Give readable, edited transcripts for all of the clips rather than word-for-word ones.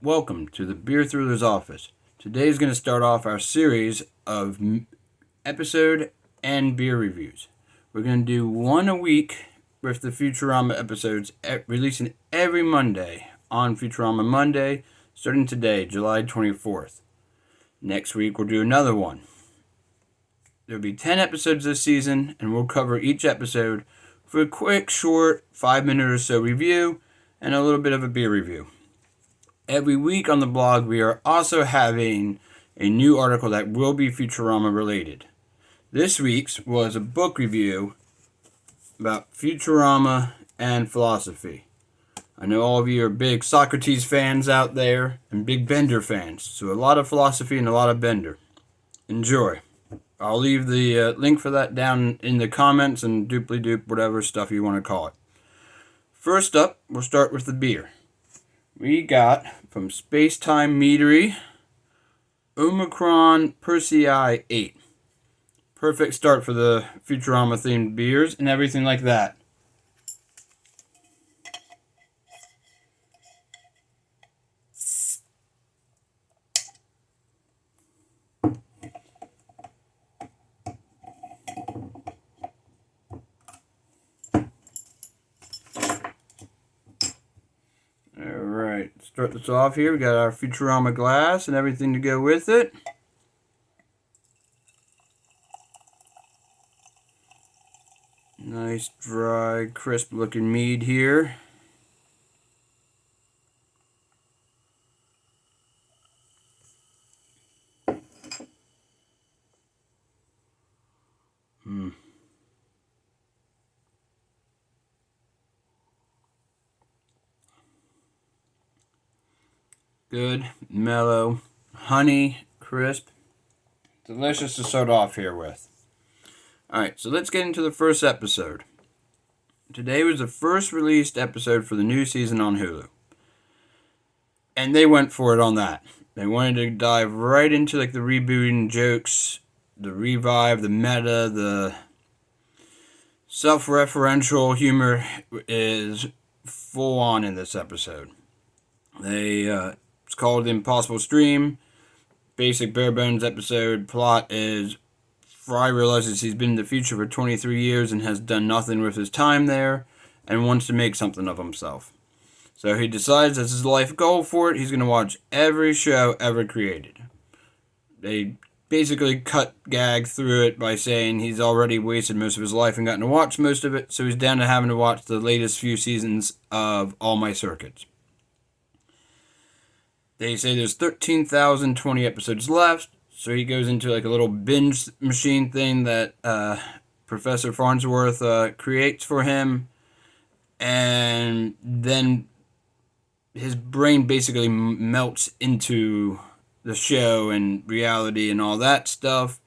Welcome to the Beer Thriller's office. Today is going to start off our series of episode and beer reviews. We're going to do one a week with the Futurama episodes releasing every Monday on Futurama Monday, starting today, July 24th. Next week we'll do another one. There'll be 10 episodes this season, and we'll cover each episode for a quick, short, 5-minute or so review and a little bit of a beer review. Every week on the blog, we are also having a new article that will be Futurama related. This week's was a book review about Futurama and philosophy. I know all of you are big Socrates fans out there and big Bender fans, so a lot of philosophy and a lot of Bender. Enjoy. I'll leave the link for that down in the comments and dooply-doop, whatever stuff you want to call it. First up, we'll start with the beer. We got from SpaceTime Meadery, Omicron Persei 8. Perfect start for the Futurama-themed beers and everything like that. Alright, start this off here. We got our Futurama glass and everything to go with it. Nice, dry, crisp looking mead here. Good, mellow, honey, crisp. Delicious to start off here with. Alright, so let's get into the first episode. Today was the first released episode for the new season on Hulu. And they went for it on that. They wanted to dive right into like the rebooting jokes, the revive, the meta, the self-referential humor is full on in this episode. It's called The Impossible Stream. Basic bare bones episode. Plot is Fry realizes he's been in the future for 23 years and has done nothing with his time there and wants to make something of himself. So he decides as his life goal for it, he's going to watch every show ever created. They basically cut gag through it by saying he's already wasted most of his life and gotten to watch most of it, so he's down to having to watch the latest few seasons of All My Circuits. They say there's 13,020 episodes left, so he goes into like a little binge machine thing that Professor Farnsworth creates for him, and then his brain basically melts into the show and reality and all that stuff,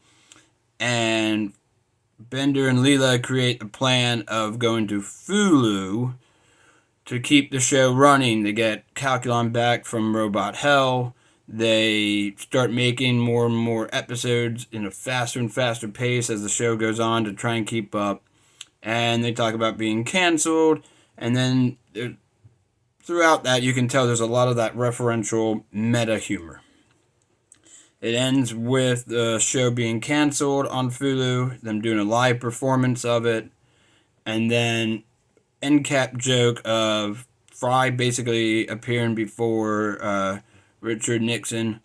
and Bender and Leela create a plan of going to Fulu to keep the show running. They get Calculon back from Robot Hell. They start making more and more episodes in a faster and faster pace as the show goes on to try and keep up. And they talk about being canceled. And then throughout that, you can tell there's a lot of that referential meta humor. It ends with the show being canceled on Hulu, them doing a live performance of it, and then end cap joke of Fry basically appearing before Richard Nixon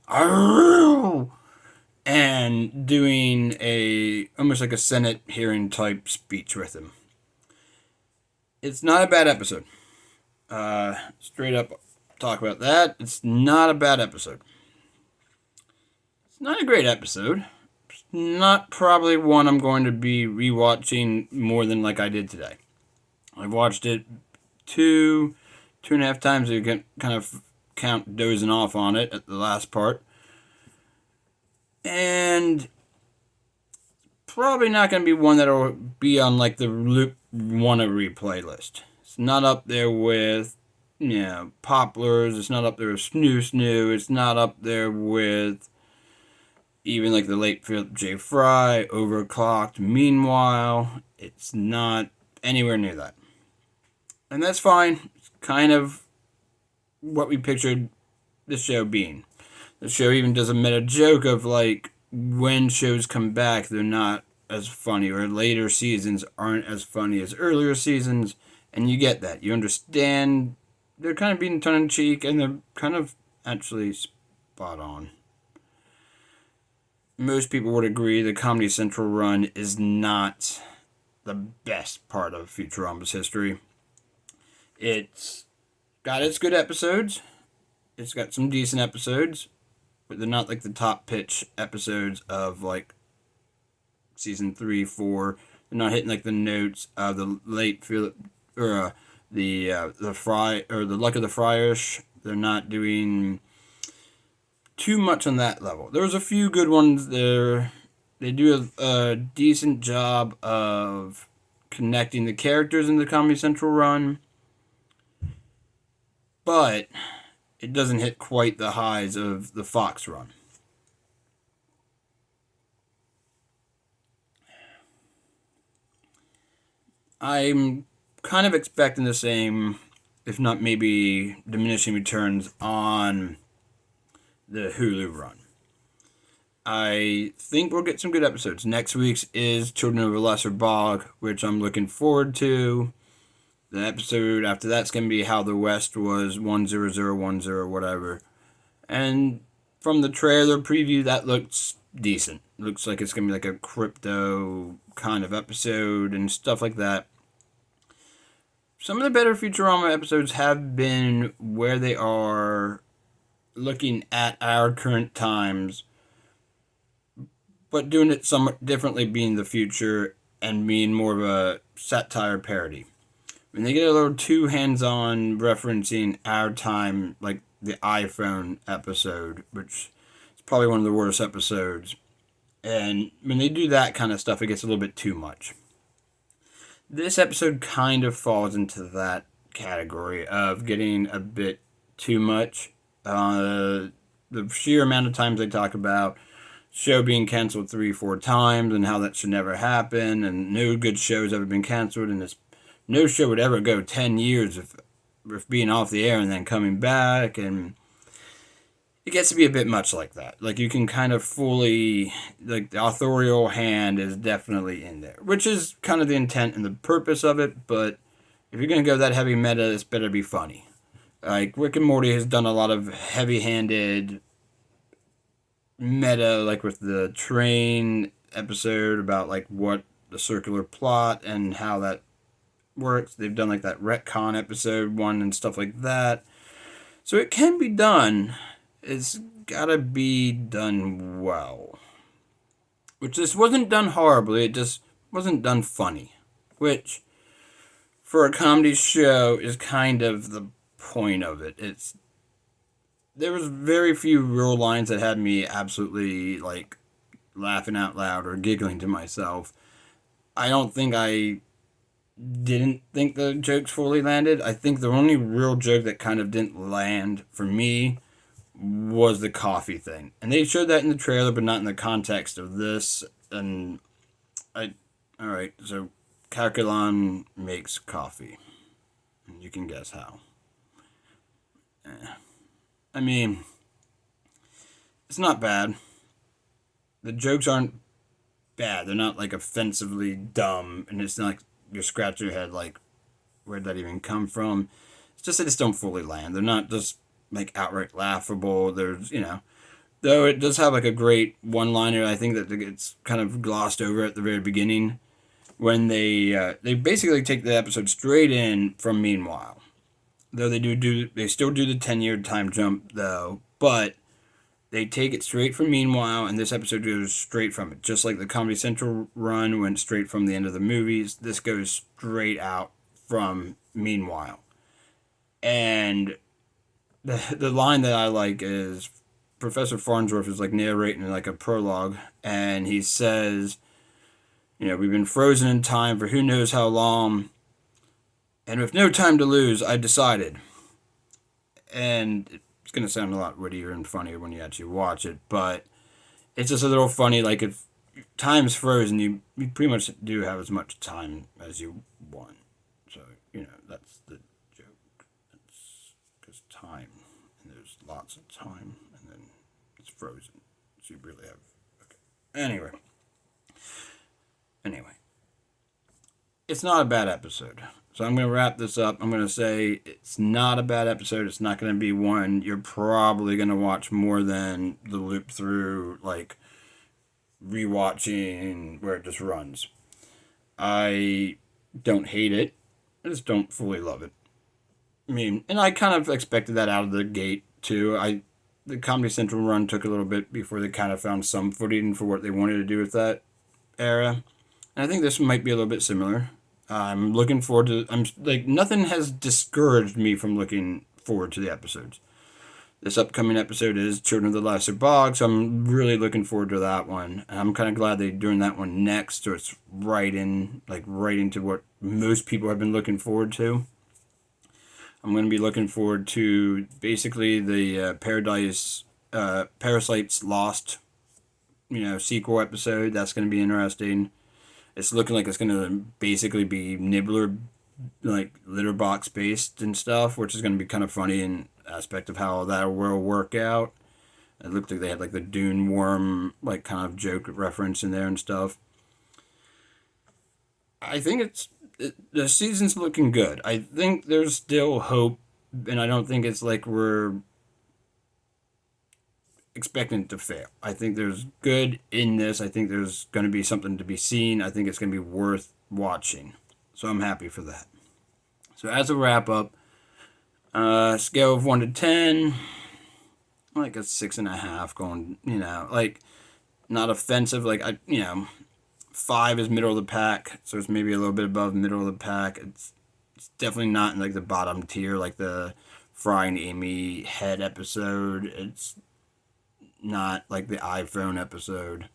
and doing almost like a Senate hearing type speech with him. It's not a bad episode. Straight up talk about that. It's not a bad episode. It's not a great episode. It's not probably one I'm going to be rewatching more than like I did today. I've watched it two and a half times. You can kind of count dozing off on it at the last part. And probably not going to be one that will be on like the wanna replay list. It's not up there with, Poplars. It's not up there with Snoo Snoo. It's not up there with even like the late Philip J. Fry, Overclocked. Meanwhile, it's not anywhere near that. And that's fine. It's kind of what we pictured the show being. The show even does a meta joke of like when shows come back, they're not as funny, or later seasons aren't as funny as earlier seasons, and you get that. You understand they're kind of being tongue in cheek, and they're kind of actually spot on. Most people would agree the Comedy Central run is not the best part of Futurama's history. It's got its good episodes. It's got some decent episodes, but they're not like the top pitch episodes of like season 3, 4. They're not hitting like the notes of the late Philip or the Fry or the Luck of the Friars. They're not doing too much on that level. There's a few good ones there. They do a decent job of connecting the characters in the Comedy Central run, but it doesn't hit quite the highs of the Fox run. I'm kind of expecting the same, if not maybe diminishing returns on the Hulu run. I think we'll get some good episodes. Next week's is Children of a Lesser Bog, which I'm looking forward to. The episode after that's going to be How the West Was 10010, whatever. And from the trailer preview, that looks decent. Looks like it's going to be like a crypto kind of episode and stuff like that. Some of the better Futurama episodes have been where they are looking at our current times, but doing it somewhat differently, being the future and being more of a satire parody. When they get a little too hands-on referencing our time, like the iPhone episode, which is probably one of the worst episodes, and when they do that kind of stuff, it gets a little bit too much. This episode kind of falls into that category of getting a bit too much. The sheer amount of times they talk about show being canceled 3-4 times and how that should never happen, and no good show's ever been canceled, and no show would ever go 10 years of being off the air and then coming back, and it gets to be a bit much like that. Like, you can kind of fully, like, the authorial hand is definitely in there, which is kind of the intent and the purpose of it, but if you're going to go that heavy meta, it's better be funny. Like, Rick and Morty has done a lot of heavy-handed meta, like with the train episode about, like, what the circular plot and how that works. They've done, like, that retcon episode one and stuff like that. So it can be done. It's gotta be done well. Which this wasn't done horribly, it just wasn't done funny. Which, for a comedy show, is kind of the point of it. There was very few real lines that had me absolutely, like, laughing out loud or giggling to myself. I don't think I didn't think the jokes fully landed. I think the only real joke that kind of didn't land for me was the coffee thing. And they showed that in the trailer, but not in the context of this. And alright, so Calculon makes coffee. You can guess how. I mean, it's not bad. The jokes aren't bad. They're not, like, offensively dumb, and it's not like you scratch your head like, where'd that even come from? It's just they just don't fully land. They're not just, like, outright laughable. There's, though it does have, like, a great one-liner, I think, that gets kind of glossed over at the very beginning, when they basically take the episode straight in from Meanwhile. Though they still do the 10-year time jump, though, but they take it straight from Meanwhile, and this episode goes straight from it. Just like the Comedy Central run went straight from the end of the movies, this goes straight out from Meanwhile. And the line that I like is Professor Farnsworth is, like, narrating, like, a prologue, and he says, we've been frozen in time for who knows how long, and with no time to lose, I decided. And it's going to sound a lot wittier and funnier when you actually watch it, but it's just a little funny. Like, if time's frozen, you pretty much do have as much time as you want. So, that's the joke. That's because time and there's lots of time, and then it's frozen. So you really have. Okay. Anyway, it's not a bad episode. So I'm going to wrap this up. I'm going to say it's not a bad episode. It's not going to be one you're probably going to watch more than the loop through, like rewatching where it just runs. I don't hate it. I just don't fully love it. I mean, and I kind of expected that out of the gate too. The Comedy Central run took a little bit before they kind of found some footing for what they wanted to do with that era. And I think this might be a little bit similar. I'm looking forward to. I'm like nothing has discouraged me from looking forward to the episodes. This upcoming episode is Children of the Lesser Bog, so I'm really looking forward to that one. And I'm kind of glad they're doing that one next, so it's right into what most people have been looking forward to. I'm going to be looking forward to basically the Parasites Lost, sequel episode. That's going to be interesting. It's looking like it's going to basically be Nibbler, like litter box based and stuff, which is going to be kind of funny in aspect of how that will work out. It looked like they had like the Dune worm, like kind of joke reference in there and stuff. I think the season's looking good. I think there's still hope, and I don't think it's like we're expecting it to fail. I think there's good in this. I think there's going to be something to be seen. I think it's going to be worth watching. So I'm happy for that. So as a wrap up, scale of 1 to 10, like a 6.5 going, like not offensive. Like 5 is middle of the pack. So it's maybe a little bit above middle of the pack. It's definitely not in like the bottom tier, like the Frying Amy head episode. It's not like the iPhone episode.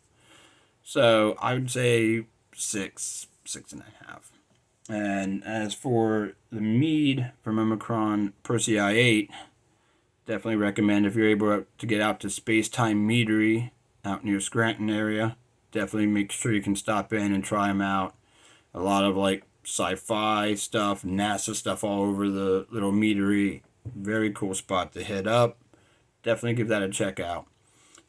So I would say 6.5. And as for the mead from Omicron Persei I8, definitely recommend if you're able to get out to SpaceTime Meadery out near Scranton area. Definitely make sure you can stop in and try them out. A lot of like sci-fi stuff, NASA stuff all over the little meadery. Very cool spot to hit up. Definitely give that a check out.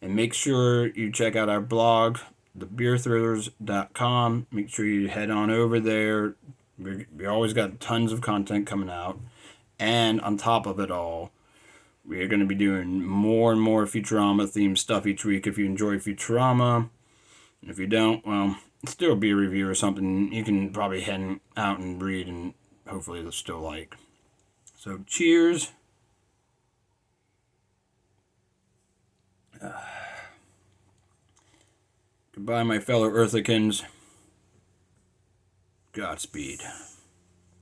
And make sure you check out our blog, thebeerthrillers.com. Make sure you head on over there. We always got tons of content coming out. And on top of it all, we are going to be doing more and more Futurama themed stuff each week. If you enjoy Futurama, and if you don't, well, it's still a beer review or something you can probably head out and read, and hopefully they'll still like. So cheers. Goodbye, my fellow Earthicans. Godspeed.